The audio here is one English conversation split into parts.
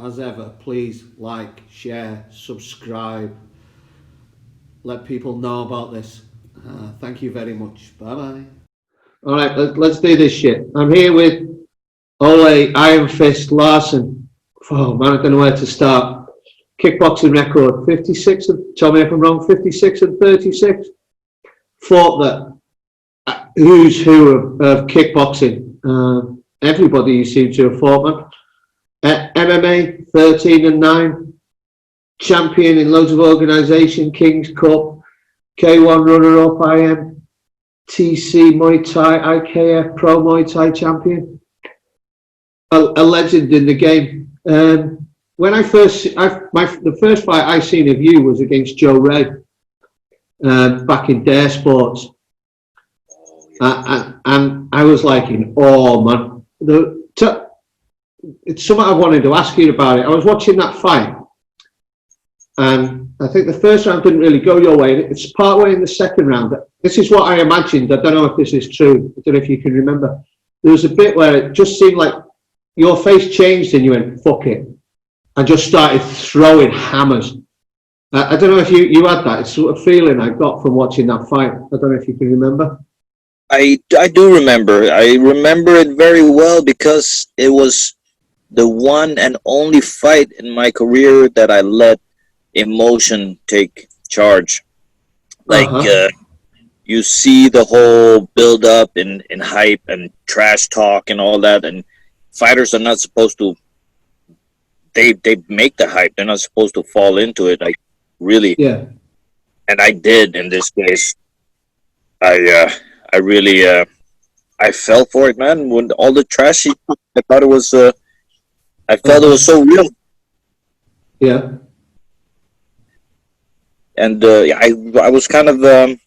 as ever, please like, share, subscribe, let people know about this. Thank you very much. Bye bye. All right, let's do this shit. I'm here with Ole Ironfist Laursen. Oh man, I don't know where to start. Kickboxing record 56. Tell me if I'm wrong. 56 and 36. Fought the who's who of kickboxing. Everybody you seem to have fought, man. MMA 13 and 9. Champion in loads of organisation. King's Cup. K1 runner-up. IMTC Muay Thai. IKF Pro Muay Thai champion. A legend in the game. When the first fight I seen of you was against Joe Ray, back in Dare Sports, and I was like in awe, man. It's something I wanted to ask you about it. I was watching that fight, and I think the first round didn't really go your way. It's partway in the second round. This is what I imagined. I don't know if this is true. I don't know if you can remember. There was a bit where it just seemed like your face changed and you went, fuck it, and just started throwing hammers. I don't know if you had that. It's sort of feeling I got from watching that fight. I don't know if you can remember. I do remember. I remember it very well because it was the one and only fight in my career that I let emotion take charge. Like, you see the whole build up in hype and trash talk and all that, and fighters are not supposed to, they make the hype. They're not supposed to fall into it. Like, really. Yeah. And I did in this case. I really, I fell for it, man. When all the trash, I thought it was, I felt it was so real. Yeah. And I was kind of, I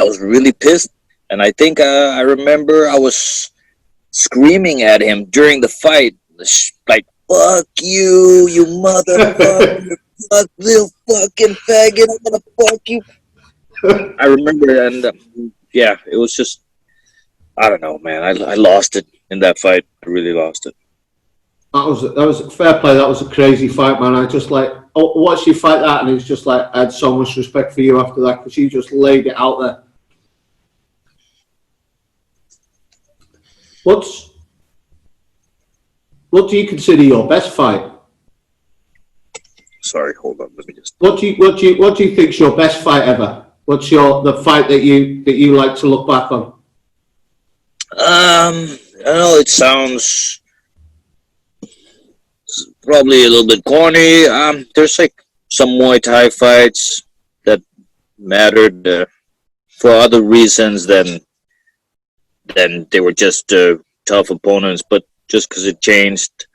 was really pissed. And I think I remember I was screaming at him during the fight, like, fuck you, you motherfucker, fuck little fucking faggot, I'm gonna fuck you. I remember, and it was just, I don't know, man. I lost it in that fight. I really lost it. That was fair play. That was a crazy fight, man. I just watched you fight that, and it was just like I had so much respect for you after that because you just laid it out there. What do you consider your best fight? Sorry, hold on. Let me just. What do you think's your best fight ever? What's the fight that you like to look back on? I know it sounds probably a little bit corny. There's like some Muay Thai fights that mattered for other reasons than they were just tough opponents, but just because it changed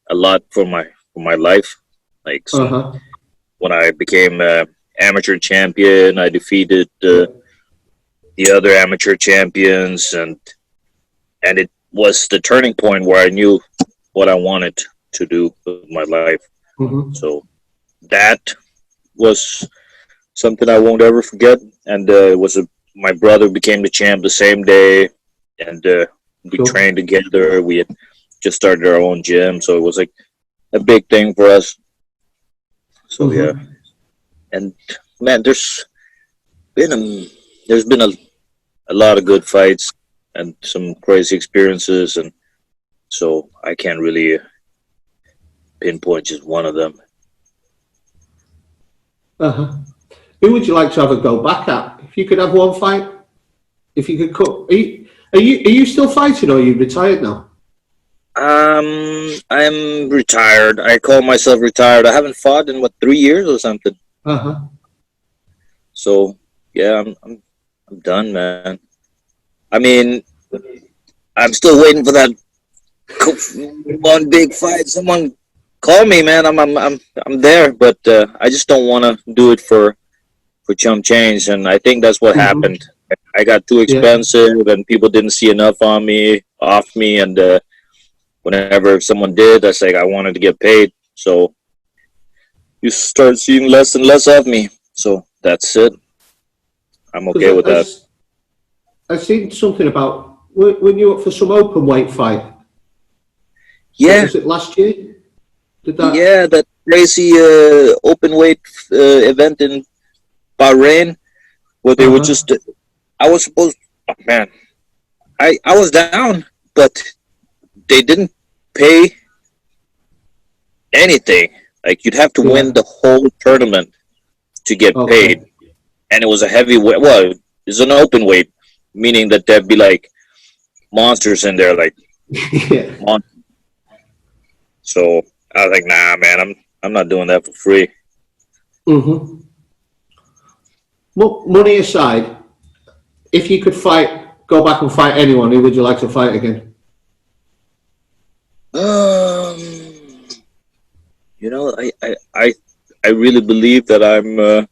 a lot for my life. Like when I became amateur champion, I defeated the other amateur champions, and it was the turning point where I knew what I wanted to do with my life. So that was something I won't ever forget. And it was my brother became the champ the same day, and we trained together. We had just started our own gym, so it was like a big thing for us. So yeah, and man, there's been a lot of good fights and some crazy experiences, and so I can't really pinpoint just one of them. Who would you like to have a go back at? If you could have one fight, if you could cut, are you still fighting, or are you retired now? I'm retired. I call myself retired. I haven't fought in 3 years or something. So yeah, I'm done, man. I mean, I'm still waiting for that one big fight. Someone call me, man. I'm there, but I just don't want to do it for chump change, and I think that's what happened. I got too expensive, and people didn't see enough off me, and whenever someone did, I said I wanted to get paid. So you start seeing less and less of me. So that's it. I'm okay with that. I've seen something about when you were up for some open weight fight. Yeah. Was it last year? Did that? Yeah, that crazy open weight event in Bahrain where they were just. I was supposed. Oh, man, I was down, but they didn't pay anything. Like you'd have to win the whole tournament to get paid, and it was a heavy weight. Well, it's an open weight, meaning that there'd be like monsters in there, like Yeah. So I was like, nah, man, I'm not doing that for free. Mm-hmm. Money aside, if you could go back and fight anyone, who would you like to fight again? Um, I really believe that I'm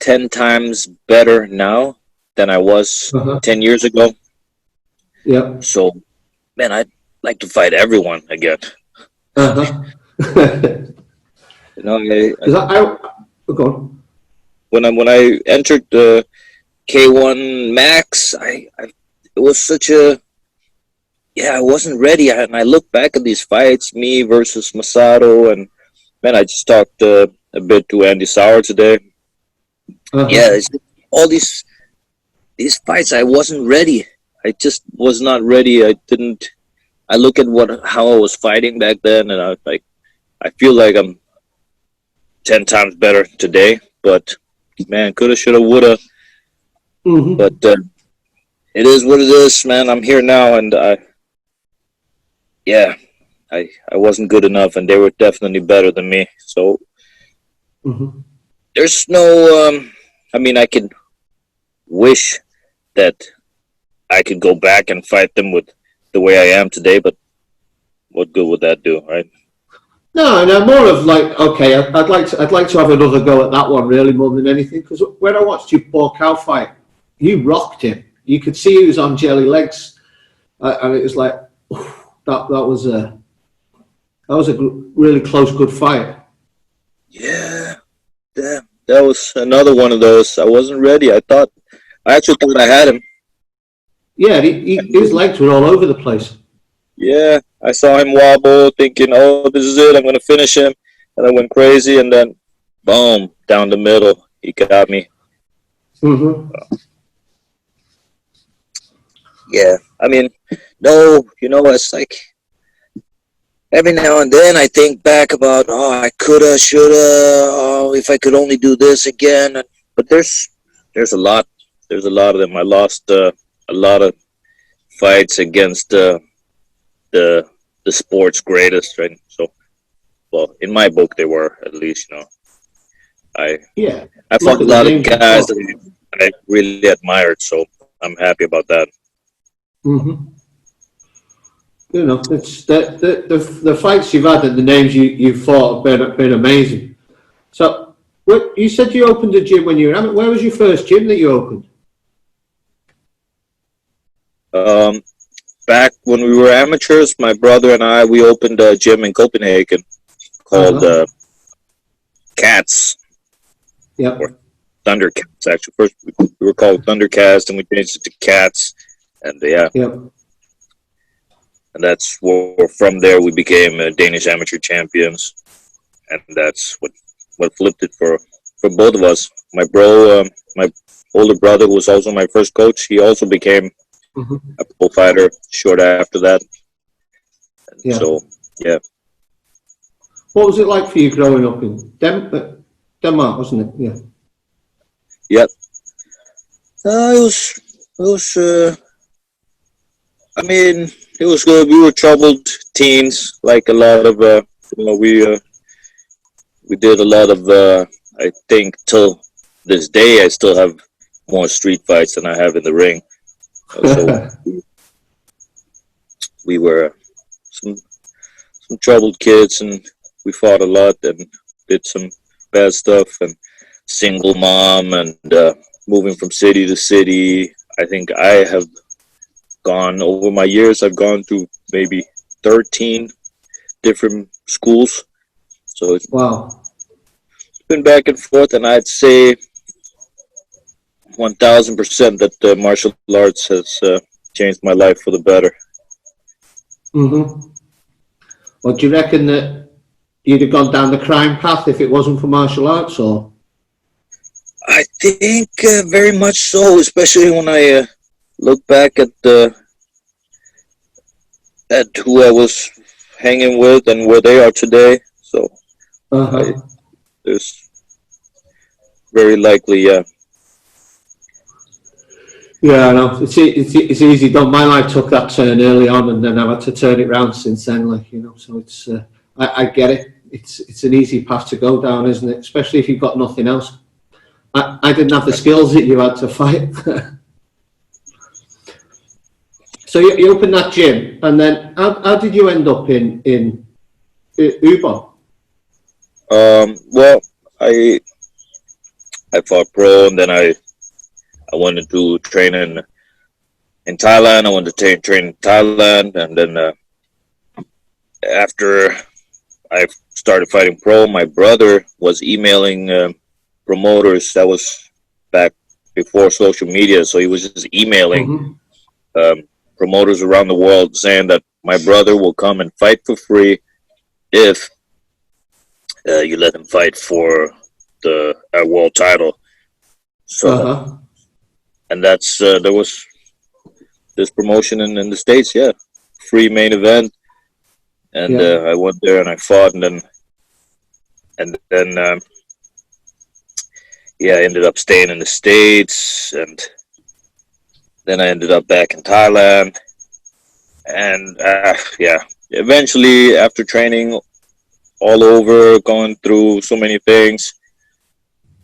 10 times better now than I was 10 years ago. Yeah. So, man, I'd like to fight everyone again. You know, Go on. when I entered the K1 Max, it was such a I wasn't ready. And I look back at these fights, me versus Masato, and man, I just talked a bit to Andy Sauer today. Yeah, it's all these fights. I wasn't ready. I just was not ready. I didn't. I look at how I was fighting back then, and I was like, I feel like I'm 10 times better today. But man, coulda, shoulda, woulda. But it is what it is, man. I'm here now, and I wasn't good enough, and they were definitely better than me. So there's no. I mean, I could wish that I could go back and fight them with the way I am today, but what good would that do, right? No, more of like, okay, I'd like to have another go at that one, really, more than anything. Because when I watched you Paul Cow fight, you rocked him. You could see he was on jelly legs, and it was like that was a really close, good fight. Yeah, that was another one of those. I wasn't ready. I actually thought I had him. Yeah, his legs were all over the place. Yeah, I saw him wobble, thinking, "Oh, this is it. I'm gonna finish him," and I went crazy, and then, boom, down the middle, he got me. Yeah, I mean, no, it's like every now and then I think back about, oh, I coulda, shoulda, oh, if I could only do this again. But there's a lot. There's a lot of them. I lost a lot of fights against the sport's greatest, right? So, well, in my book, they were, at least, I fought a lot of guys that I really admired, so I'm happy about that. It's the fights you've had and the names you've fought have been amazing. So, you said you opened a gym when you were. Where was your first gym that you opened? Back when we were amateurs, my brother and we opened a gym in Copenhagen called Cats. Yep. Or Thundercats, actually. First, we were called Thundercats, and we changed it to Cats. And Yep. And that's where, from there, we became Danish amateur champions. And that's what flipped it for both of us. My older brother, who was also my first coach, he also became a pro fighter short after that. Yeah. So, yeah. What was it like for you growing up in Denmark, wasn't it? Yeah. Yep. It was. I mean, it was good. We were troubled teens, like a lot of. We did a lot of. I think till this day, I still have more street fights than I have in the ring. So we were some troubled kids, and we fought a lot and did some bad stuff, and single mom, and moving from city to city. I think I have gone over my years. I've gone through maybe 13 different schools. So it's been back and forth, and I'd say 1,000% that the martial arts has changed my life for the better. Well, do you reckon that you'd have gone down the crime path if it wasn't for martial arts, or? I think very much so, especially when I look back at who I was hanging with and where they are today. So there's very likely, yeah. Yeah, I know. It's easy done. My life took that turn early on, and then I've had to turn it round since then. Like, you know, so it's I get it. It's an easy path to go down, isn't it? Especially if you've got nothing else. I didn't have the skills that you had to fight. So you opened that gym, and then how did you end up in Ubon? Well, I fought pro, and then I wanted to train in Thailand. I wanted to train in Thailand, and then after I started fighting pro, my brother was emailing promoters. That was back before social media, so he was just emailing promoters around the world saying that my brother will come and fight for free if you let him fight for the world title. So, and that's there was this promotion in the States, yeah, free main event, and I went there and I fought, and then I ended up staying in the States, and then I ended up back in Thailand, and eventually after training all over, going through so many things,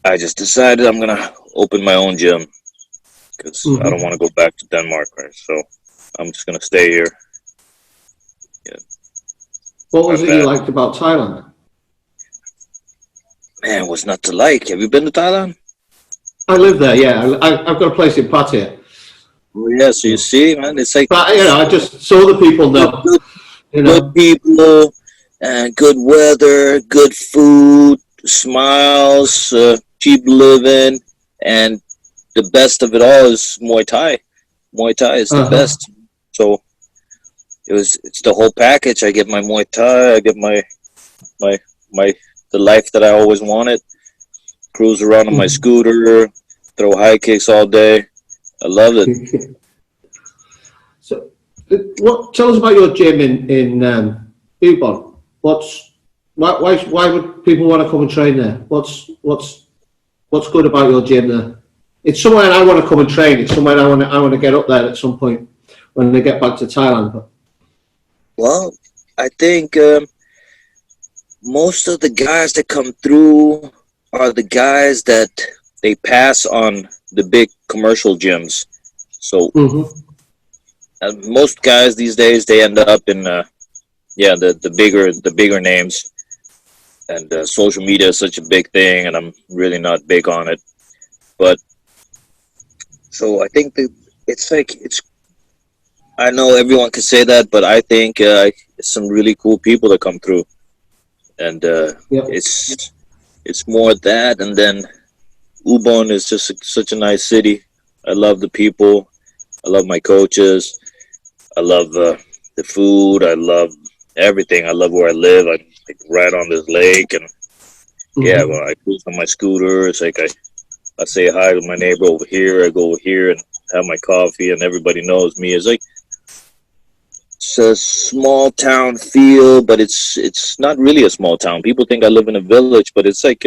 I just decided I'm gonna open my own gym because I don't want to go back to Denmark, right? So I'm just gonna stay here. Yeah. What was it you liked about Thailand? Man, what's not to like? Have you been to Thailand? I live there, yeah. I've got a place in Pattaya. Oh, yeah, so you see, man, it's like... But, you know, I just saw the people know. Good people, and good weather, good food, smiles, cheap living, and the best of it all is Muay Thai. Muay Thai is the best. So it's the whole package. I get my Muay Thai, I get my the life that I always wanted. Cruise around on my scooter, throw high kicks all day. I love it. So, tell us about your gym in Ubon. Why would people want to come and train there? What's good about your gym there? It's somewhere I want to come and train. It's somewhere I want to get up there at some point when they get back to Thailand. But. Well, I think most of the guys that come through are the guys that they pass on the big commercial gyms. So most guys these days, they end up in the bigger names, and social media is such a big thing, and I'm really not big on it. But so I think that I know everyone can say that, but I think it's some really cool people that come through, and it's more that, and then Ubon is just such a nice city. I love the people. I love my coaches. I love the food. I love everything. I love where I live. I'm like right on this lake, and when I cruise on my scooter, it's like I say hi to my neighbor over here. I go over here and have my coffee, and everybody knows me. It's like it's a small town feel, but it's not really a small town. People think I live in a village, but it's like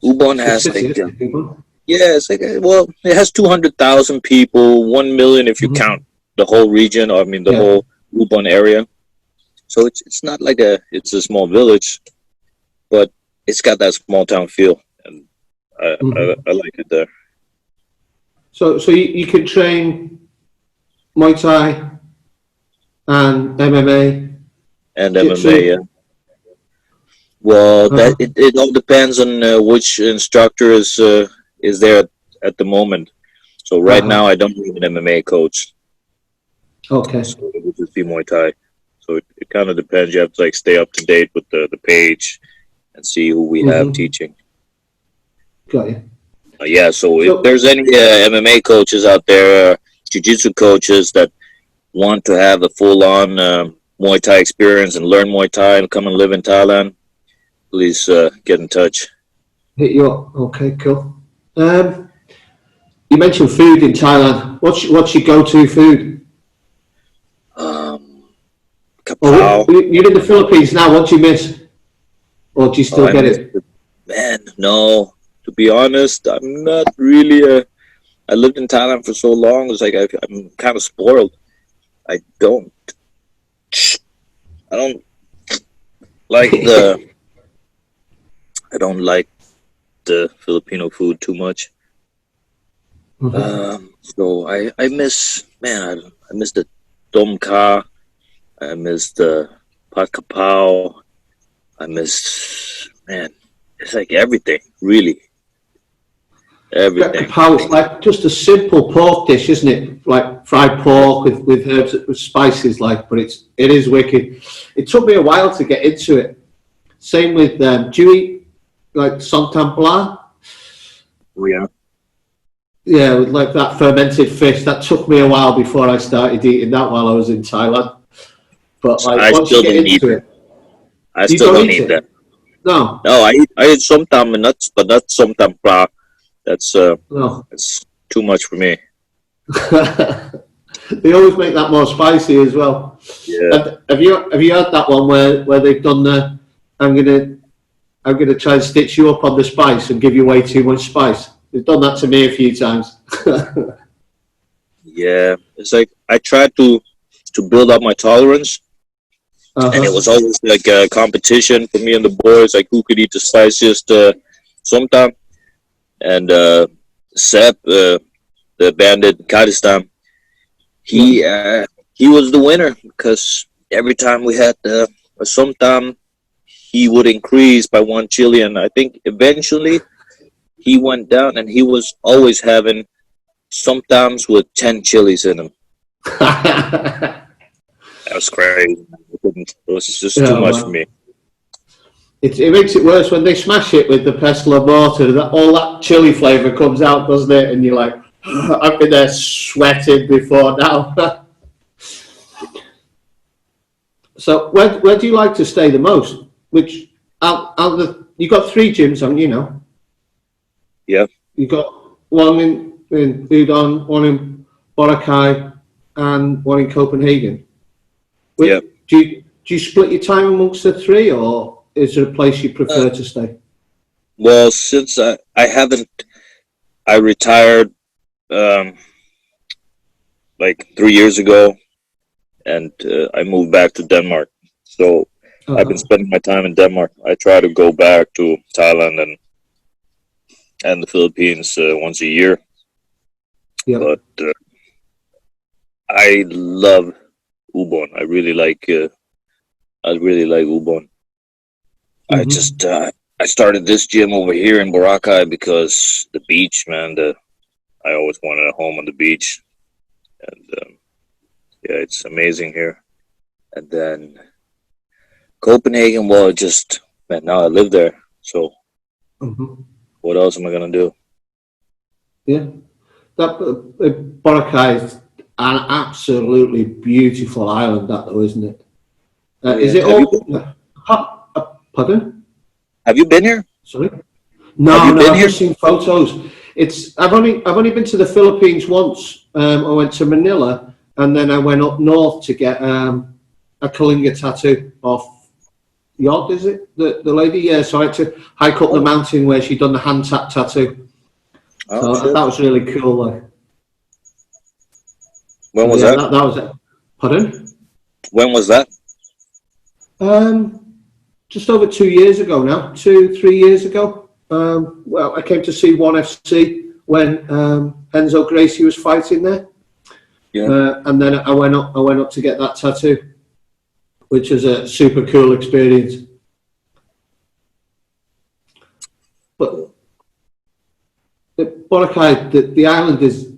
Ubon has it's like it has 200,000 people, 1 million if you count the whole region, or I mean the whole Ubon area. So it's not like it's a small village, but it's got that small town feel, and I like it there. So you can train Muay Thai and MMA. And MMA, yeah. Well, that it all depends on which instructor is there at the moment. So right now, I don't need an MMA coach. Okay. So it would just be Muay Thai. So it kind of depends. You have to like stay up to date with the page and see who we have teaching. Got you. So if there's any MMA coaches out there, jiu-jitsu coaches that want to have a full-on Muay Thai experience and learn Muay Thai and come and live in Thailand, please get in touch. Hit you up. Okay, cool. You mentioned food in Thailand. What's your go-to food? Kapow. You're in the Philippines now. What do you miss? Or do you still get it? Man, no. To be honest, I'm not really I lived in Thailand for so long. It's like I'm kind of spoiled. I don't like the I don't like the Filipino food too much. So I miss, man, I miss the tom kha. I miss the pat kapow. I miss, man, it's like everything, really. Everything. Kapow, it's like just a simple pork dish, isn't it? Like fried pork with herbs, with spices, like, but it is wicked. It took me a while to get into it. Same with, do you eat like santan blah? Oh, yeah. Yeah, with like that fermented fish. That took me a while before I started eating that while I was in Thailand. But like I once still you get don't into eat it, I still don't eat that. No, No, I eat somtam and nuts, but not somtam blah. That's no. it's too much for me. They always make that more spicy as well. Yeah. Have you had that one where they've done the I'm gonna try and stitch you up on the spice and give you way too much spice? They've done that to me a few times. Yeah. It's like I tried to build up my tolerance, and it was always like a competition for me and the boys, like who could eat the spiciest somtam. And Sep, the bandit Kurdistan, he was the winner because every time we had a somtam, he would increase by one chili, and I think eventually he went down, and he was always having somtams with 10 chilies in them. That was crazy. It was just too much for me. It makes it worse when they smash it with the pestle and mortar. All that chili flavour comes out, doesn't it? And you're like, I've been there sweating before now. So where do you like to stay the most? Which you got 3 gyms, haven't you now? Yeah. You got one in Udon, one in Boracay, and one in Copenhagen. Yeah. Do you split your time amongst the 3, or is there a place you prefer to stay? Well, since I retired like 3 years ago, and I moved back to Denmark. So I've been spending my time in Denmark. I try to go back to Thailand and the Philippines once a year. Yep. But I love Ubon. I really like Ubon. I just I started this gym over here in Boracay because the beach, man. I always wanted a home on the beach, and yeah, it's amazing here. And then Copenhagen, well, man, now I live there, so what else am I gonna do? Yeah, that Boracay is an absolutely beautiful island, that though, isn't it? Is it all? Pardon? Have you been here? Sorry. No, I've just seen photos. I've only been to the Philippines once. I went to Manila, and then I went up north to get a Kalinga tattoo off Yod, is it? The lady? Yeah, so I had to hike up the mountain where she'd done the hand tap tattoo. So that was really cool. When was that? That was it. Pardon? When was that? Just over 2 years ago now. 2-3 years ago. Well, I came to see ONE FC when Enzo Gracie was fighting there. Yeah. And then I went up to get that tattoo, which was a super cool experience. But Boracay, the island is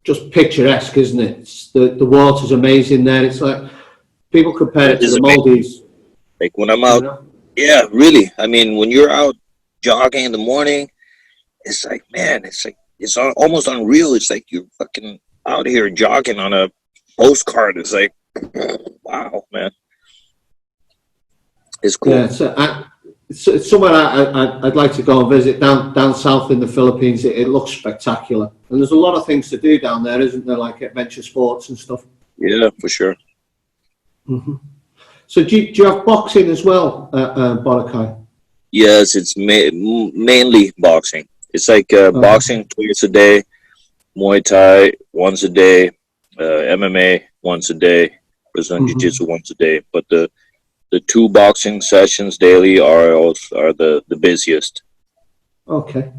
just picturesque, isn't it? The water's amazing there. It's like people compare it to the Maldives. Like when I'm out, yeah, really. I mean, when you're out jogging in the morning, it's like, man, it's almost unreal. It's like you're fucking out here jogging on a postcard. It's like, wow, man, it's cool. Yeah, it's somewhere I'd like to go and visit down south in the Philippines. It looks spectacular, and there's a lot of things to do down there, isn't there? Like adventure sports and stuff. Yeah, for sure. Hmm. So do you have boxing as well, Boracay? Yes, it's mainly boxing. It's like boxing twice a day, Muay Thai once a day, MMA once a day, Brazilian Jiu-Jitsu once a day. But the two boxing sessions daily are the busiest. Okay.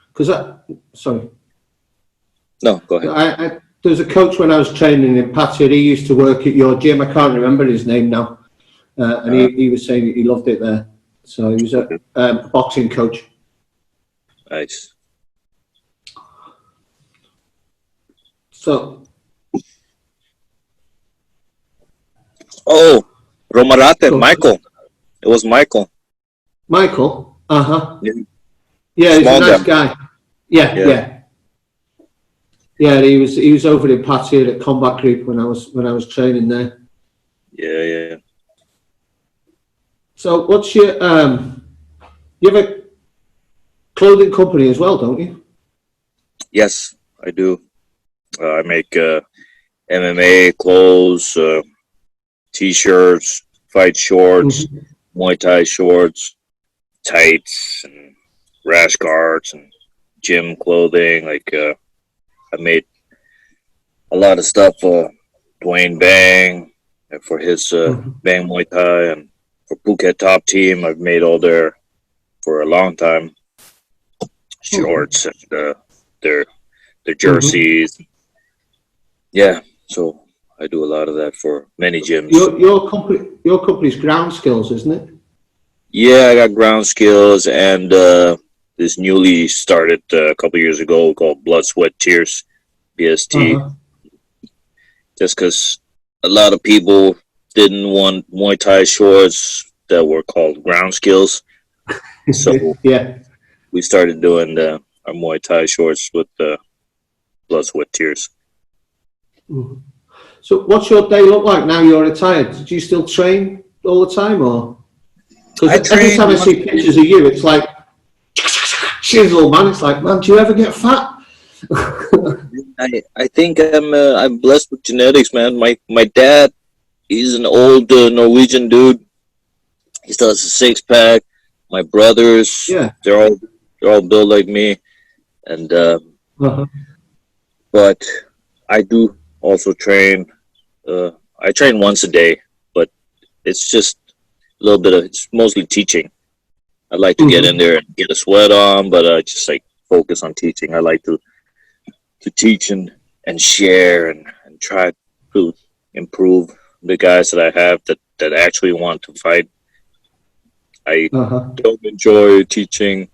Because sorry, No, go ahead. there was a coach when I was training in Pattaya. He used to work at your gym. I can't remember his name now, and he was saying he loved it there. So he was a boxing coach. Nice. So, Oh, Romarate, Michael. It was Michael. Michael. Yeah. Yeah, he's a Small nice guy. guy. Yeah. He was over in Pattaya at Kombat Group when I was training there. Yeah. So, what's your you have a clothing company as well, don't you? Yes, I do. I make MMA clothes, t-shirts, fight shorts, Muay Thai shorts, tights, and rash guards, and gym clothing. Like I made a lot of stuff for Dwayne Bang and for his Bang Muay Thai, and for Phuket Top Team. I've made all their for a long time shorts and their jerseys. Yeah, so I do a lot of that for many gyms. Your company's Ground Skills, isn't it? Yeah, I got ground skills and this newly started a couple years ago called Blood, Sweat, Tears, BST. Just because a lot of people didn't want Muay Thai shorts that were called ground skills. So we started doing our Muay Thai shorts with Blood, Sweat, Tears. So what's your day look like now you're retired? Do you still train all the time, or? Because every time I see pictures of you, it's like, chisel, man. It's like, man, do you ever get fat? I think I'm blessed with genetics, man. My dad, he's an old Norwegian dude. He still has a 6-pack. My brothers, they're all built like me, and but I do also train. I train once a day, but it's just a little bit of, it's mostly teaching. I like to get in there and get a sweat on, but I just like focus on teaching. I like to teach and share and try to improve the guys that I have that actually want to fight. I don't enjoy teaching.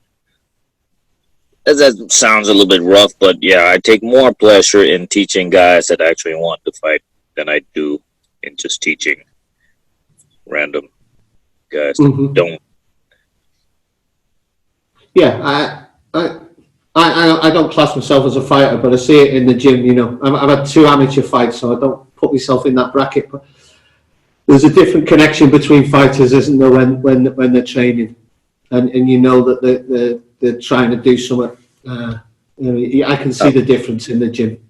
That sounds a little bit rough, but yeah, I take more pleasure in teaching guys that actually want to fight than I do in just teaching random guys that don't. Yeah, I don't class myself as a fighter, but I see it in the gym. You know, I've had 2 amateur fights, so I don't put myself in that bracket. But there's a different connection between fighters, isn't there, when they're training, and you know that they're trying to do something. I can see the difference in the gym.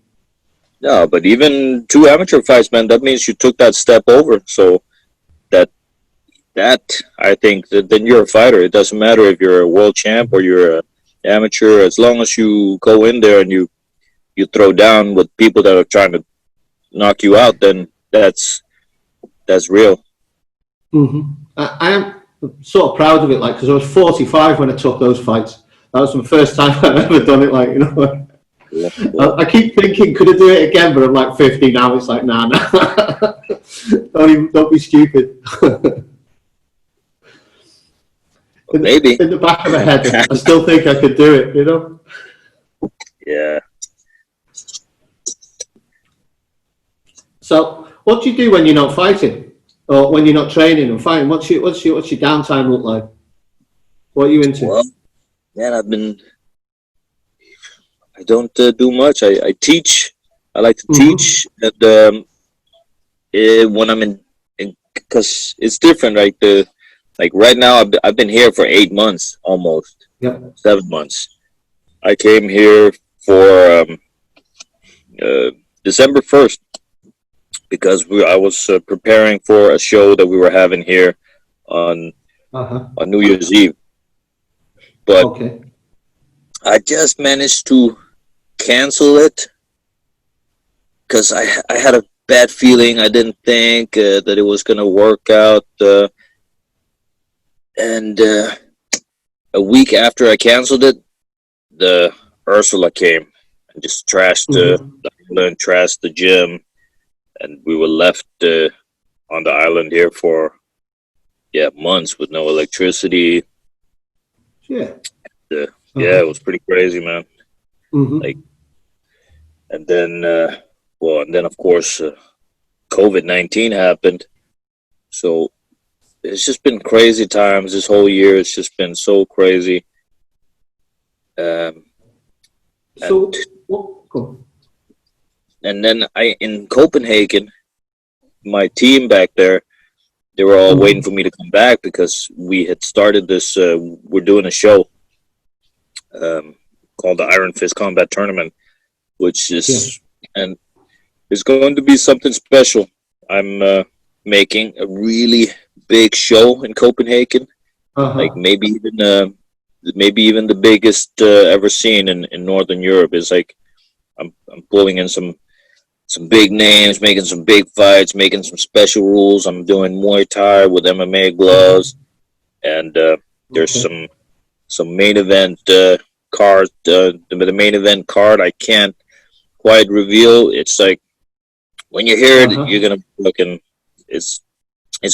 No, but even 2 amateur fights, man, that means you took that step over. So that I think that then you're a fighter. It doesn't matter if you're a world champ or you're an amateur. As long as you go in there and you throw down with people that are trying to knock you out, then that's real. I am sort of proud of it, like, because I was 45 when I took those fights. That was the first time I've ever done it. Like, you know, I keep thinking, could I do it again? But I'm like 50 now. It's like, nah. Don't be stupid. Maybe in the back of my head, I still think I could do it. You know. Yeah. So, what do you do when you're not fighting, or when you're not training and fighting? What's your downtime look like? What are you into? Well, man, I don't do much. I teach. I like to teach, and when I'm because it's different. Like right now, I've been here for 8 months, almost Yep. 7 months. I came here for December 1st because I was preparing for a show that we were having here on on New Year's Eve. But Okay. I just managed to cancel it because I had a bad feeling. I didn't think that it was going to work out. And a week after I canceled it, the Ursula came and just trashed the island, trashed the gym, and we were left on the island here for months with no electricity. Yeah. Yeah, it was pretty crazy, man. Like, and then of course COVID-19 happened. So it's just been crazy times this whole year. It's just been so crazy. So, and then in Copenhagen, my team back there, they were all waiting for me to come back because we had started this. We're doing a show called the Ironfist Kombat Tournament, which is and it's going to be something special. I'm making a really big show in Copenhagen, like maybe even the biggest ever seen in Northern Europe. Is like I'm pulling in some big names, making some big fights, making some special rules. I'm doing Muay Thai with MMA gloves, and there's some main event card. The main event card I can't quite reveal. It's like when you hear it, you're gonna be looking. It's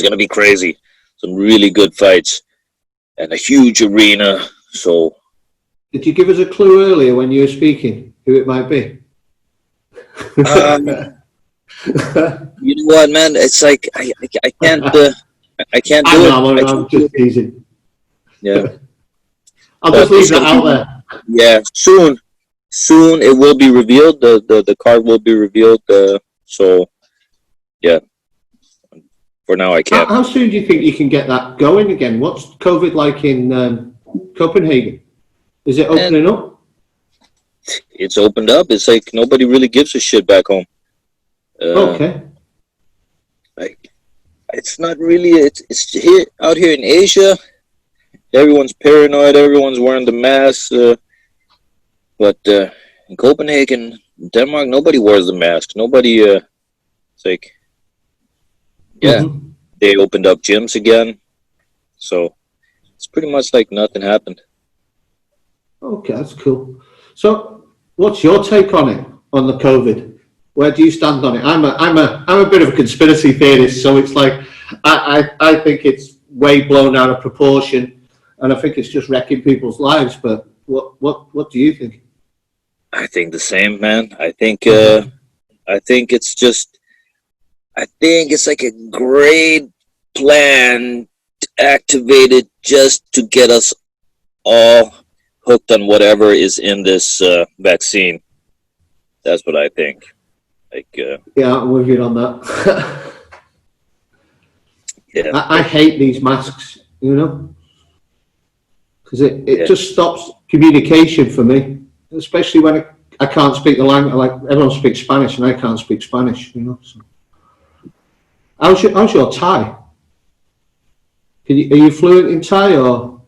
gonna be crazy. Some really good fights and a huge arena. So, did you give us a clue earlier when you were speaking who it might be? You know what, man? It's like I can't I can't do it. I'm just teasing. Yeah, I'll just leave that out there. Yeah, soon it will be revealed. The card will be revealed. So, yeah. For now, I can't. How soon do you think you can get that going again? What's COVID like in Copenhagen? Is it opening up? It's opened up. It's like nobody really gives a shit back home. Okay. Like, it's not really. It's here out here in Asia. Everyone's paranoid. Everyone's wearing the mask. But in Copenhagen, Denmark, nobody wears the mask. Nobody. It's like. Yeah, they opened up gyms again, so it's pretty much like nothing happened. Okay, that's cool. So, what's your take on it, on the COVID? Where do you stand on it? I'm a bit of a conspiracy theorist, so it's like I think it's way blown out of proportion, and I think it's just wrecking people's lives. But what do you think? I think the same, man. I think it's just. I think it's like a great plan activated just to get us all hooked on whatever is in this vaccine. That's what I think. Like, yeah, I'm with you on that. Yeah, I hate these masks, you know, because it just stops communication for me, especially when I can't speak the language. Like everyone speaks Spanish, and I can't speak Spanish, you know. So. How's your Thai? Are you fluent in Thai or?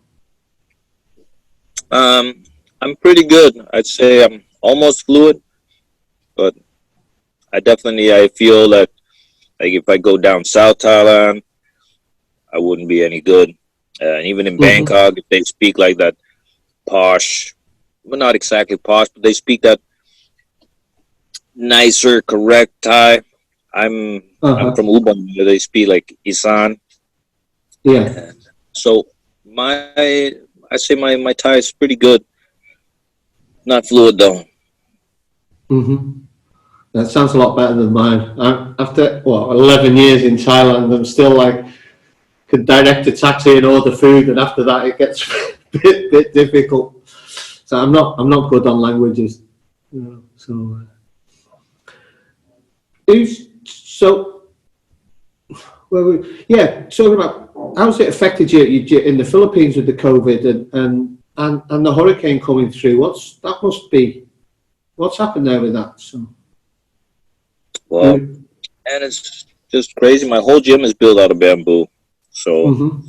I'm pretty good. I'd say I'm almost fluent, but I feel that like if I go down South Thailand, I wouldn't be any good. And even in Bangkok, if they speak like that posh, well, not exactly posh, but they speak that nicer, correct Thai. I'm from Ubon, where they speak like Isan. Yeah. So I say my Thai is pretty good. Not fluid though. That sounds a lot better than mine. After 11 years in Thailand, I'm still like could direct a taxi and order food, and after that it gets a bit difficult. So I'm not good on languages. You know, so Well, yeah, talking about how's it affected you in the Philippines with the COVID and the hurricane coming through? What's happened there with that? So, Well, and it's just crazy. My whole gym is built out of bamboo. So,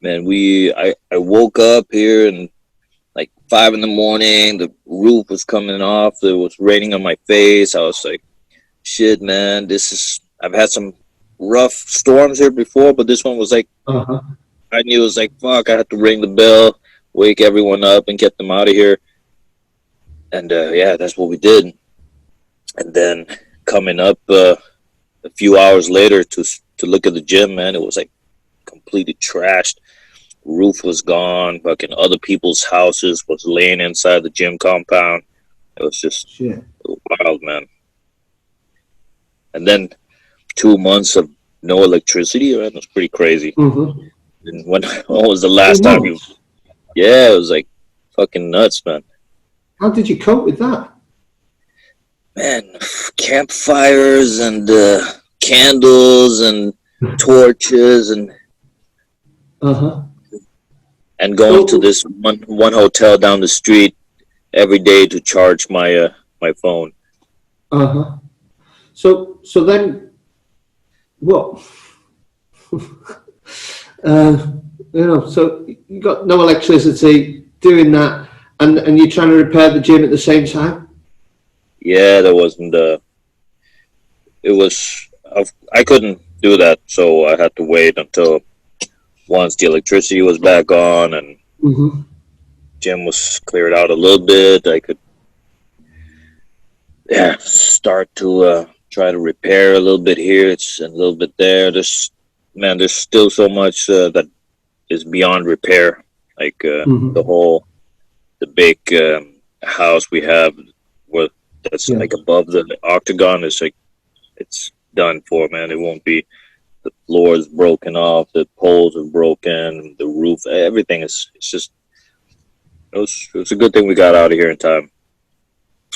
man, I woke up here and like 5 in the morning, the roof was coming off. It was raining on my face. I was like, shit, man, I've had some rough storms here before, but this one was like, I knew it was like, fuck, I had to ring the bell, wake everyone up and get them out of here. And yeah, that's what we did. And then coming up a few hours later to look at the gym, man, it was like completely trashed. Roof was gone. Fucking other people's houses was laying inside the gym compound. It was just wild, man. And then 2 months of no electricity, man, it was pretty crazy. And when was the last time you? Yeah, it was like fucking nuts, man. How did you cope with that? Man, campfires and candles and torches and going to this one hotel down the street every day to charge my my phone. So then, what? So you got no electricity, doing that, and you're trying to repair the gym at the same time. Yeah, there wasn't. I couldn't do that, so I had to wait until once the electricity was back on and gym was cleared out a little bit. I could, start to try to repair a little bit here. It's a little bit there. There's still so much that is beyond repair. Like the big house we have, that's like above the octagon, is like it's done for, man. It won't be. The floor is broken off. The poles are broken. The roof, everything is. It's just. It was a good thing we got out of here in time.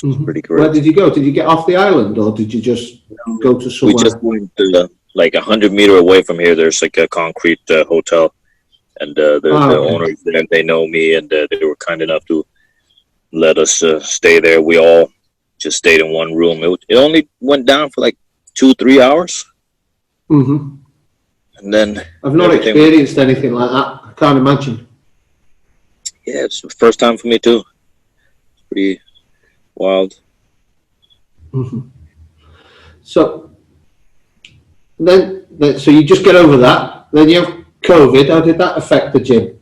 It was pretty great. Where did you go? Did you get off the island, or did you just go to somewhere? We just went like 100 meters away from here. There's like a concrete hotel, and the owners there, they know me, and they were kind enough to let us stay there. We all just stayed in one room. It only went down for like 2-3 hours. And then I've not experienced anything like that. I can't imagine. Yeah, it's the first time for me too. It's pretty wild. So then, so you just get over that. Then you have COVID. How did that affect the gym?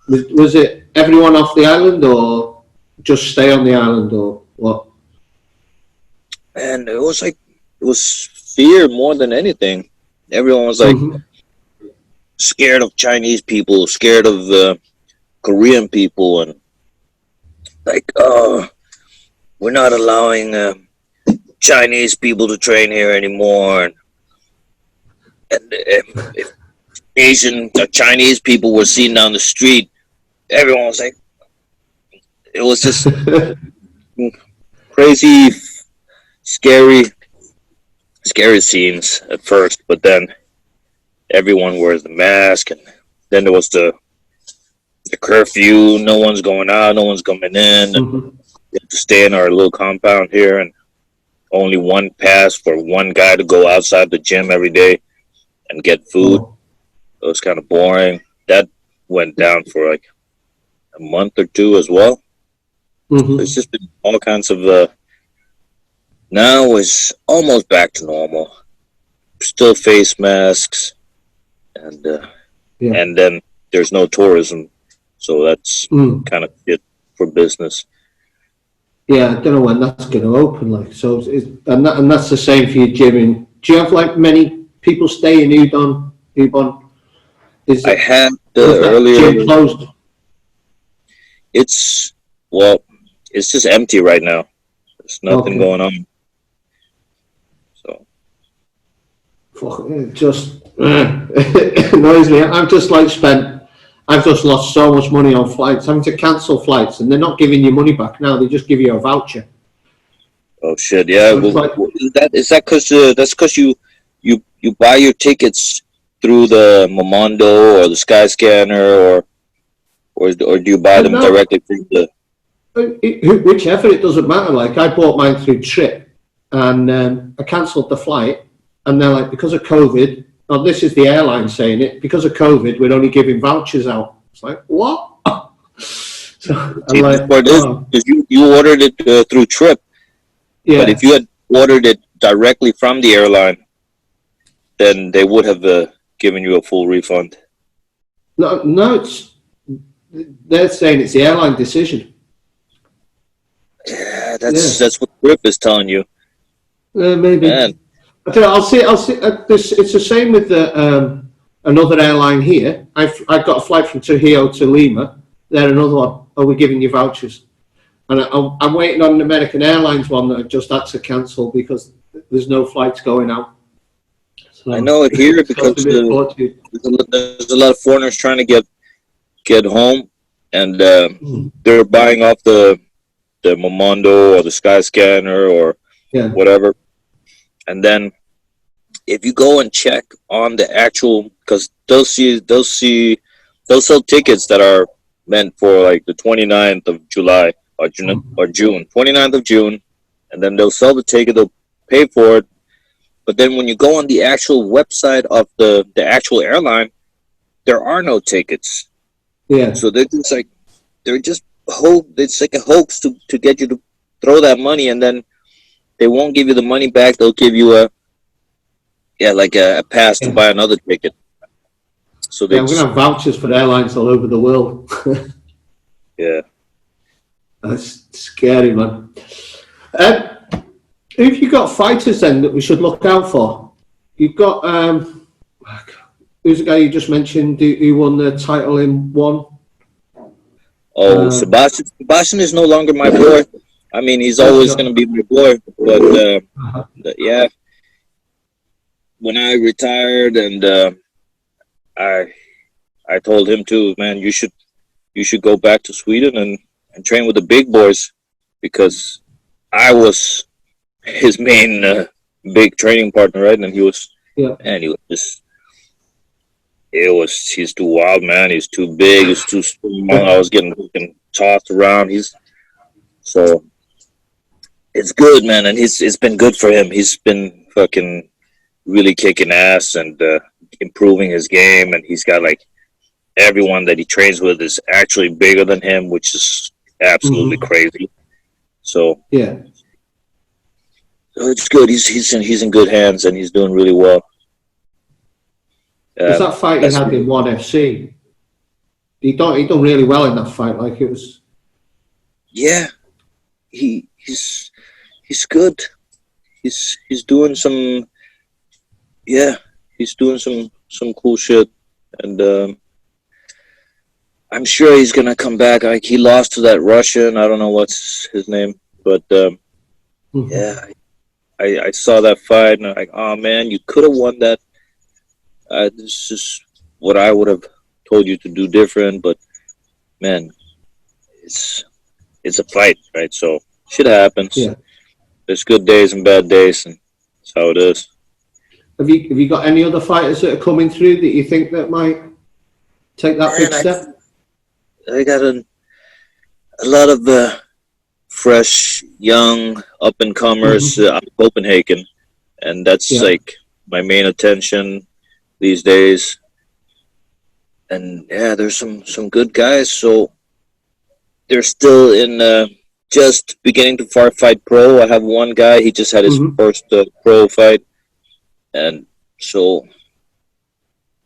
Was it everyone off the island, or just stay on the island, or what? And it was fear more than anything. Everyone was like scared of Chinese people, scared of Korean people, and like, oh, we're not allowing Chinese people to train here anymore. And if Asian Chinese people were seen down the street, everyone was like, it was just crazy, scary scenes at first, but then everyone wears the mask, and then there was the curfew. No one's going out, no one's coming in, and we have to stay in our little compound here, and only one pass for one guy to go outside the gym every day and get food. It was kind of boring. That went down for like a month or two as well. It's just been all kinds of now it's almost back to normal. Still face masks, and then there's no tourism, so that's kind of it for business. Yeah, I don't know when that's going to open. Like, so, and that's the same for your gym. Do you have like many people stay in Udon? I had earlier. Gym closed? It's just empty right now. There's nothing going on. It just it annoys me. I've just lost so much money on flights, having to cancel flights, and they're not giving you money back now. They just give you a voucher. Oh shit! Yeah, is that because you you buy your tickets through the Momondo or the Skyscanner, or do you buy them No, directly from the? whichever, it doesn't matter. Like, I bought mine through Trip, and I cancelled the flight, and they're like, because of COVID. Oh, this is the airline saying it. Because of COVID, we're only giving vouchers out. It's like, what? So I'm like, Part is, oh, because you ordered it through Trip, but yeah. if you had ordered it directly from the airline, then they would have given you a full refund. No, they're saying it's the airline decision. Yeah, Yeah, that's what Trip is telling you. maybe. Man, I tell you, I'll see. It's the same with the another airline here. I've got a flight from Trujillo to Lima. They're another one. Oh, we're giving you vouchers, and I'm waiting on an American Airlines one that I've just had to cancel because there's no flights going out. So I know it here it's because costing me a fortune. there's a lot of foreigners trying to get home, and Mm. they're buying off the Momondo or the Skyscanner or Yeah. whatever. And then if you go and check on the actual, because they'll sell tickets that are meant for like the 29th of July or June 29th of June, and then they'll sell the ticket, they'll pay for it. But then when you go on the actual website of the actual airline, there are no tickets. Yeah. So they're just it's like a hoax to get you to throw that money, and then they won't give you the money back. They'll give you a pass to Yeah. buy another ticket. So Yeah, I'm going to have vouchers for airlines all over the world. yeah. That's scary, man. Who've you got fighters then that we should look out for? You've got who's the guy you just mentioned who won the title in one? Oh, Sebastian is no longer my boy. I mean, he's always going to be my boy. But yeah, when I retired, and I told him too, man, you should go back to Sweden and train with the big boys, because I was his main big training partner, right? And he was just. He's too wild, man. He's too big. He's too strong. I was getting tossed around. So it's good, man, and it's been good for him. He's been fucking really kicking ass and improving his game, and he's got like everyone that he trains with is actually bigger than him, which is absolutely crazy. So yeah, it's good. He's in good hands, and he's doing really well. was that fight he had in ONE FC? He done really well in that fight. Like, it was. Yeah, he's good. He's doing some. Yeah, he's doing some cool shit, and I'm sure he's gonna come back. Like, he lost to that Russian. I don't know what's his name, but yeah, I saw that fight, and I'm like, oh man, you could have won that. This is what I would have told you to do different, but man, it's a fight, right? So shit happens. Yeah. There's good days and bad days, and that's how it is. Have you got any other fighters that are coming through that you think that might take that big step? I got a lot of fresh, young, up and comers out of Copenhagen, and that's like my main attention these days. And yeah, there's some good guys. So they're still in just beginning to fight pro. I have one guy. He just had his first pro fight, and so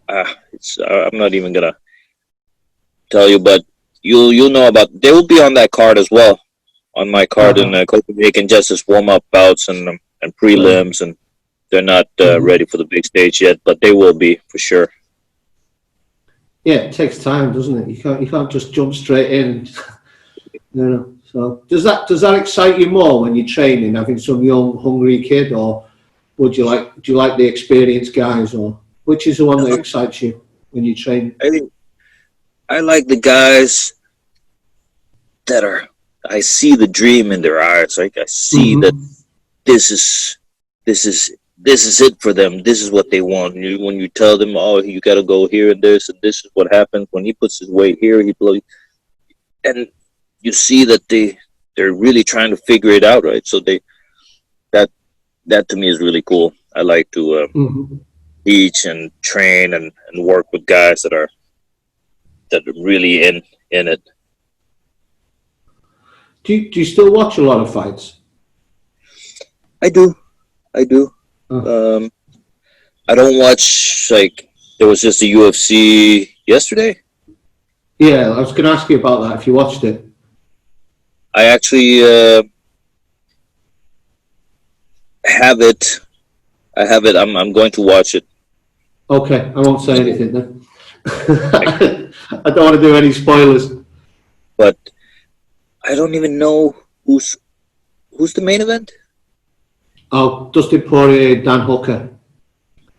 I'm not even gonna tell you, but you'll know about. They will be on that card as well, on my card in Copenhagen, just as warm up bouts and prelims, and they're not ready for the big stage yet, but they will be for sure. Yeah, it takes time, doesn't it? You can't just jump straight in. So does that excite you more when you're training, having some young, hungry kid, or do you like the experienced guys, or which is the one that excites you when you train? I like the guys that I see the dream in their eyes. Like, I see that this is this is it for them. This is what they want. When you tell them, oh, you got to go here and this is what happens when he puts his weight here, he blows, and you see that they're really trying to figure it out, right? So that to me is really cool. I like to teach and train and work with guys that are really in it. Do you still watch a lot of fights? I do. I don't watch, like, there was just a UFC yesterday. Yeah, I was going to ask you about that, if you watched it. I actually have it. I have it. I'm going to watch it. Okay, I won't say anything then. I don't want to do any spoilers. But I don't even know who's the main event. Oh, Dustin Poirier, Dan Hooker.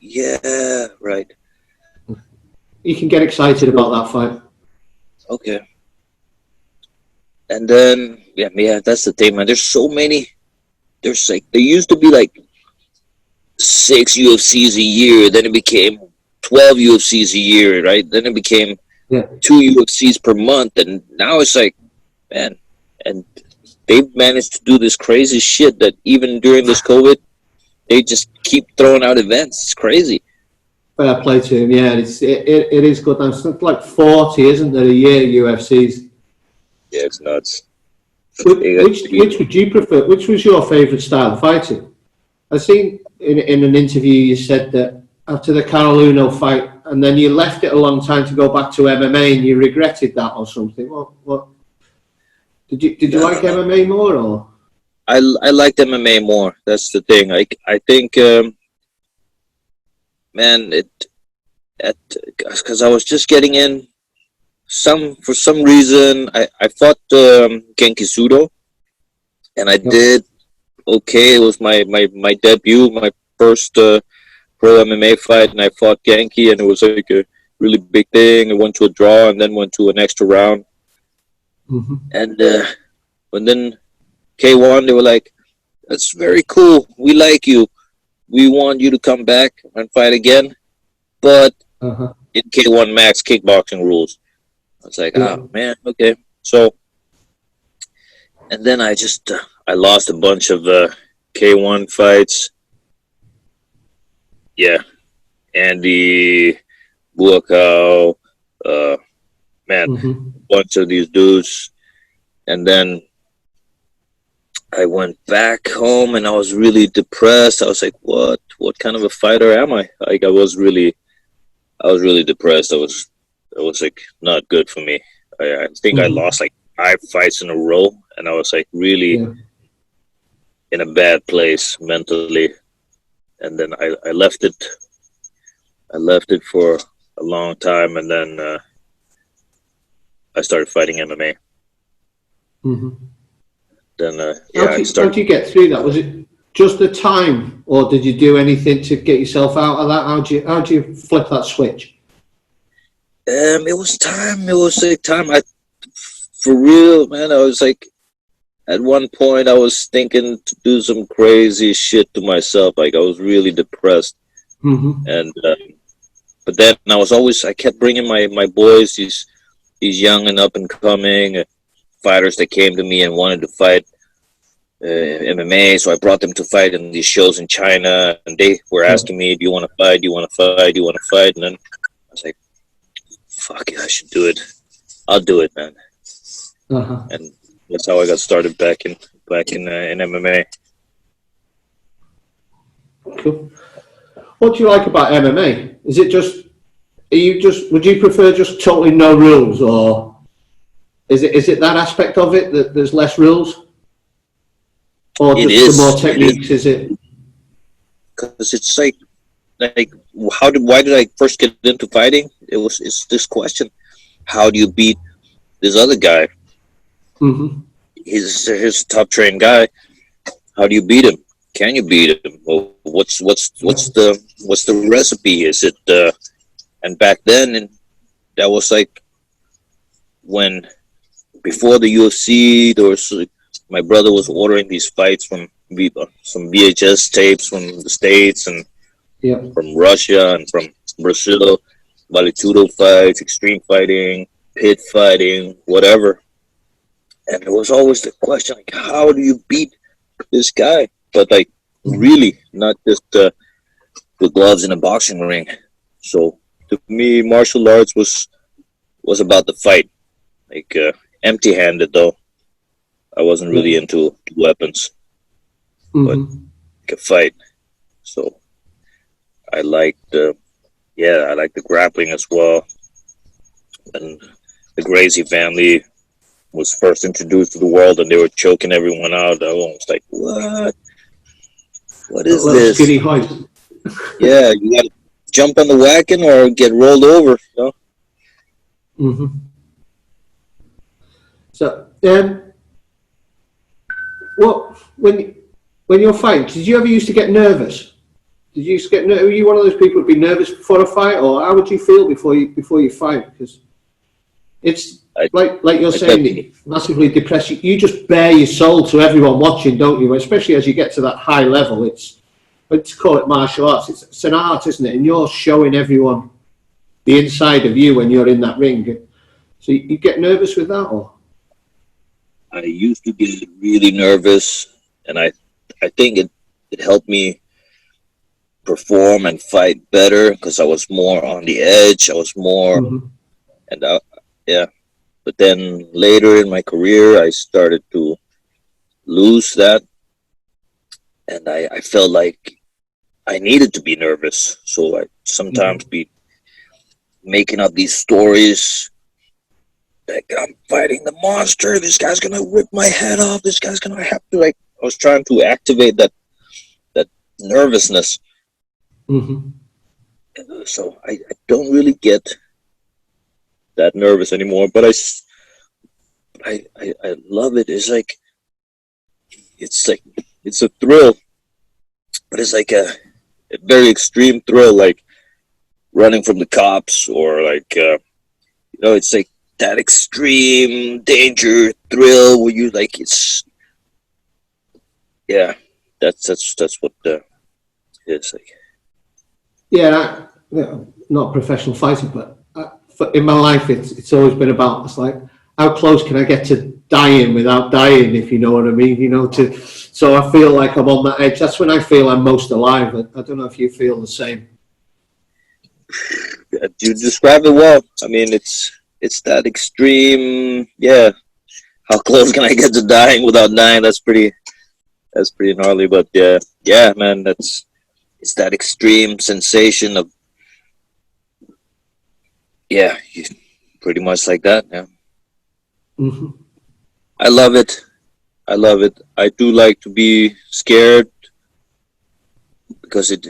Yeah, right. You can get excited about that fight. Okay. And then, yeah, that's the thing, man. There's so many. There's like, there used to be like 6 UFCs a year. Then it became 12 UFCs a year, right? Then it became 2 UFCs per month. And now it's like, man, and they've managed to do this crazy shit that even during this COVID, they just keep throwing out events. It's crazy. Fair play to him. Yeah, it is good. It's like 40, isn't there, a year, UFCs? Yeah, it's nuts. Which would you prefer? Which was your favourite style of fighting? I seen in an interview you said that after the Carol Uno fight, and then you left it a long time to go back to MMA, and you regretted that or something. What? Did you like MMA more, or? I liked MMA more. That's the thing. I think, man, because I was just getting in. For some reason, I fought Genki Sudo, and I did okay. It was my debut, my first pro MMA fight, and I fought Genki, and it was like a really big thing. It went to a draw, and then went to an extra round. And then K1, they were like, "That's very cool. We like you. We want you to come back and fight again, but in K1 Max kickboxing rules." I was like, oh man, okay. So, and then I lost a bunch of K1 fights. Yeah, Andy, Buakaw, man, a bunch of these dudes. And then I went back home and I was really depressed. I was like, what kind of a fighter am I? Like, I was really depressed. It was like not good for me. I think I lost like 5 fights in a row, and I was like really in a bad place mentally. And then I left it. I left it for a long time, and then I started fighting MMA. Then How did you get through that? Was it just the time, or did you do anything to get yourself out of that? How do you flip that switch? It was time. It was like time. For real, man. I was like, at one point, I was thinking to do some crazy shit to myself. Like, I was really depressed. And but then I kept bringing my boys, these young and up and coming fighters that came to me and wanted to fight MMA. So I brought them to fight in these shows in China, and they were asking me, "Do you want to fight? Do you want to fight? Do you want to fight?" And then I was like, fuck it, I should do it. I'll do it, man. And that's how I got started back in MMA. Cool. What do you like about MMA? Is it would you prefer just totally no rules, or is it that aspect of it that there's less rules? Or just the more techniques, is it? Because it's like why did I first get into fighting? It's this question: how do you beat this other guy? He's his top trained guy. How do you beat him? Can you beat him? Well, what's the recipe? Is it and back then, and that was like when before the UFC, there was my brother was ordering these fights from some VHS tapes from the States and Yeah. from Russia and from Brazil, Valetudo fights, extreme fighting, pit fighting, whatever. And it was always the question, like, how do you beat this guy? But like, really, not just the gloves in a boxing ring. So to me, martial arts was about the fight. Like empty-handed though, I wasn't really into weapons, but like a fight. So I liked I like the grappling as well. And the Gracie family was first introduced to the world, and they were choking everyone out. I was like, what? What is this? Skinny height. Yeah, you got to jump on the wagon or get rolled over. You know? So, what when you're fighting, did you ever used to get nervous? Did you used to get were you one of those people who'd be nervous before a fight, or how would you feel before you fight? Because it's like you're saying, massively depressed. You just bare your soul to everyone watching, don't you? Especially as you get to that high level. Let's call it martial arts. It's an art, isn't it? And you're showing everyone the inside of you when you're in that ring. So you get nervous with that, or? I used to get really nervous, and I think it helped me perform and fight better because I was more on the edge. I was more, and yeah. But then later in my career, I started to lose that, and I felt like I needed to be nervous. So I sometimes be making up these stories. Like, I'm fighting the monster. This guy's gonna rip my head off. This guy's gonna have to, like, I was trying to activate that nervousness. So I don't really get that nervous anymore. But I love it. It's like it's a thrill, but it's like a very extreme thrill, like running from the cops, or like it's like that extreme danger thrill where you like it's that's what it's like. Yeah, not a professional fighter, but in my life, it's always been about, it's like, how close can I get to dying without dying, if you know what I mean? So I feel like I'm on that edge. That's when I feel I'm most alive. I don't know if you feel the same. You describe it well. I mean, it's that extreme. Yeah, how close can I get to dying without dying? That's pretty gnarly. But yeah, man, it's that extreme sensation of pretty much like that. Yeah. I love it. I do like to be scared because it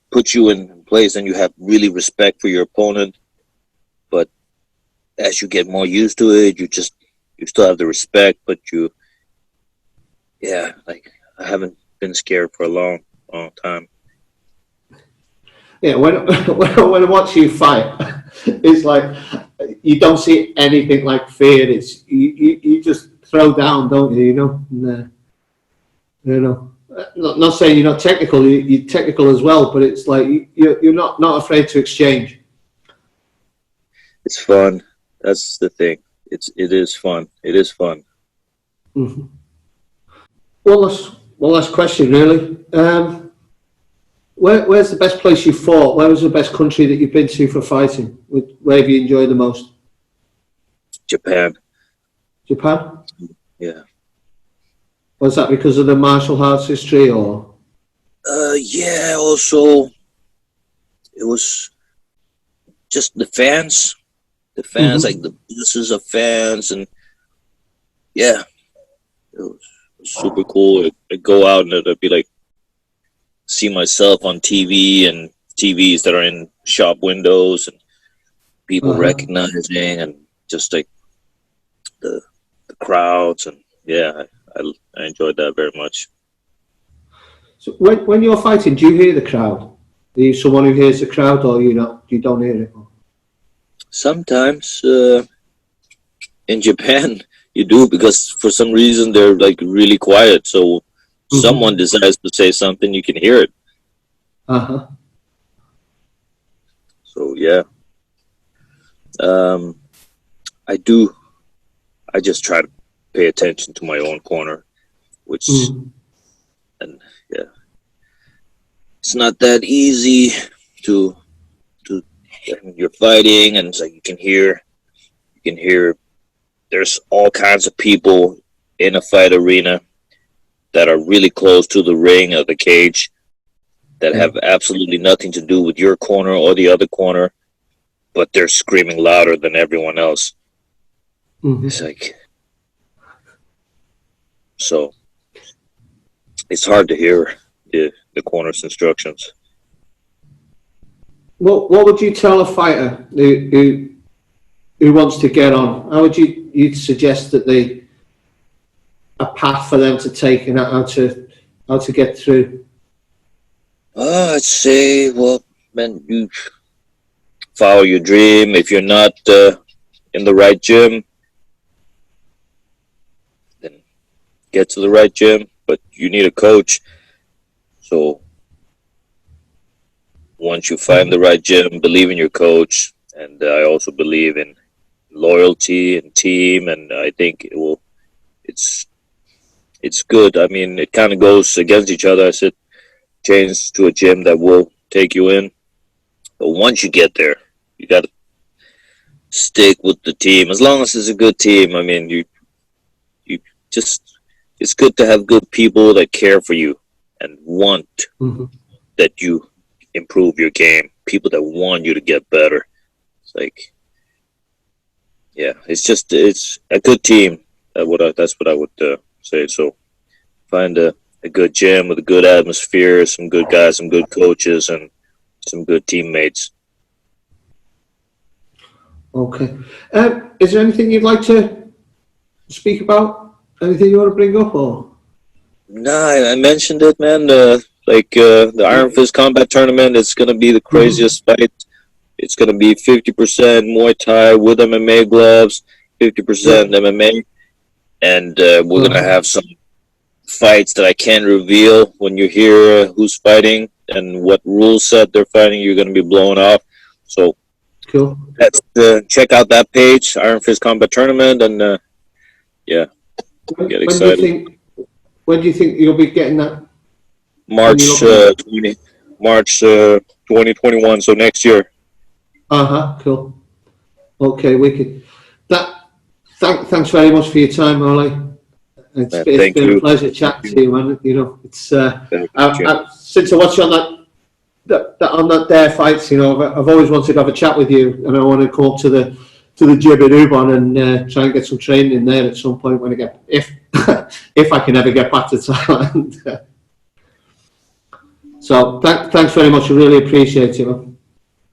puts you in place and you have really respect for your opponent. But as you get more used to it, you still have the respect, but like, I haven't been scared for a long time. Yeah, when I watch you fight, it's like you don't see anything like fear. It's you just throw down, don't you? Not saying you're not technical. You're technical as well, but it's like you're not afraid to exchange. It's fun. That's the thing. It is fun. It is fun. One last question, really. Where's the best place you fought? Where was the best country that you've been to for fighting? Where have you enjoyed the most? Japan. Japan? Yeah. Was that because of the martial arts history, or? Yeah. Also, it was just the fans. The fans, like the buses of fans, and yeah, it was super cool. I'd go out and it'd be like, see myself on TV and TVs that are in shop windows and people recognizing, and just like the crowds, and yeah, I enjoyed that very much. So when you're fighting, do you hear the crowd? Are you someone who hears the crowd, or you don't hear it? Sometimes in Japan you do, because for some reason they're like really quiet. So someone decides to say something, you can hear it. So yeah, I just try to pay attention to my own corner, which, and yeah, it's not that easy to when you're fighting, and it's like you can hear there's all kinds of people in a fight arena that are really close to the ring or the cage that have absolutely nothing to do with your corner or the other corner, but they're screaming louder than everyone else. It's like, so it's hard to hear the corner's instructions. What would you tell a fighter who wants to get on? How would you'd suggest that a path for them to take and how to get through? I'd say, well, man, you follow your dream. If you're not in the right gym, then get to the right gym. But you need a coach. So once you find the right gym, believe in your coach. And I also believe in loyalty and team. And I think it's good. I mean, it kind of goes against each other. I said, change to a gym that will take you in. But once you get there, you got to stick with the team. As long as it's a good team, I mean, you just, it's good to have good people that care for you and want that you improve your game. People that want you to get better. It's like, yeah, it's a good team. That's what I would say. So find a good gym with a good atmosphere, some good guys, some good coaches, and some good teammates. Okay. Is there anything you'd like to speak about? Anything you want to bring up? Or? No, I mentioned it, man. The Ironfist Kombat tournament is going to be the craziest fight. It's going to be 50% Muay Thai with MMA gloves, 50% MMA. And we're going to have some fights that I can't reveal. When you hear who's fighting and what rule set they're fighting, you're going to be blown off. So cool. That's check out that page, Ironfist Kombat Tournament, and yeah, get excited. When do you think you'll be getting that? March 2021, so next year. Cool. Okay, wicked. Thanks very much for your time, Ollie. It's been a pleasure chatting to you, man. You know, it's since I watched you on that dare fights, you know, I've always wanted to have a chat with you, and I want to come up to the gym in Ubon and try and get some training in there at some point when I get, if I can ever get back to Thailand. So thanks very much. I really appreciate it, man.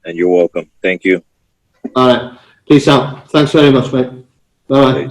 And you're welcome. Thank you. All right. Peace out. Thanks very much, mate. Bye.